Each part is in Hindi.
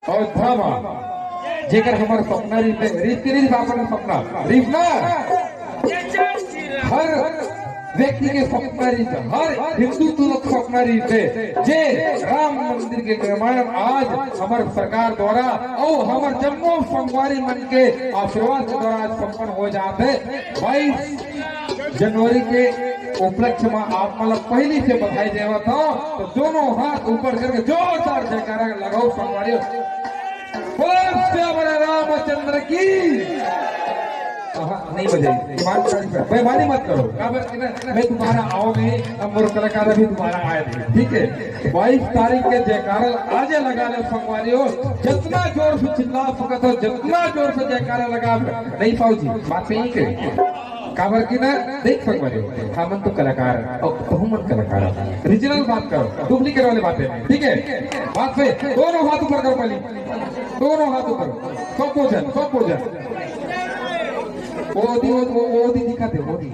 और ड्रामा जेकर हमारे सपना रीफ बापन सपना रीफ ना हर व्यक्ति के सपना रीफ हर हिंदुत्व लोग सपना रीफ है जे राम मंदिर के निर्माण आज हमारे सरकार द्वारा और हमारे जम्मू संगवारी मन के आशीर्वाद के द्वारा आज संपन्न हो जाते 22 जनवरी के उपलक्ष्य में आप मतलब पहली से बधाई देवा था तो दोनों हाथ ऊपर करके जोरदार जयकारा लगाओ संगवारी रामचंद्र की नहीं बजाई बेईमानी मत करो मैं तुम्हारा आओ नहीं अब मोर कलाकार भी तुम्हारा आए थे ठीक है 22 तारीख के जयकारा आज लगा ले संगवारियों जितना जोर से चिल्ला सकत हो जितना जोर से जयकारा लगा नहीं पाओ जी बात सही है काबर की ना देख सकते हम तो कलाकार और बहुमत कलाकार रीजनल बात करो डुप्लीकेट वाले बातें ठीक है बात पे दोनों हाथ ऊपर करो पहले दोनों हाथ ऊपर सब पोजन ओदी दिखाते ओदी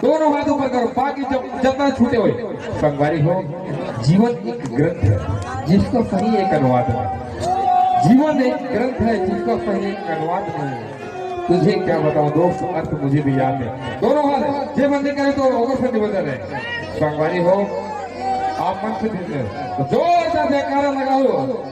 दोनों हाथ ऊपर करो बाकी जब जितना छूटे हुए संगवारी हो जीवन एक ग्रंथ है जिसका सही एक अनुवाद है जीवन एक ग्रंथ है जिसका सही एक अनुवाद नहीं है तुझे क्या बताऊं दोस्त अर्थ मुझे भी याद है दोनों हाथ जे बंदे करे तो ओवर से निवेदन है संगवारी हो आप मन से दीजिए तो जोरदार जयकारा लगाओ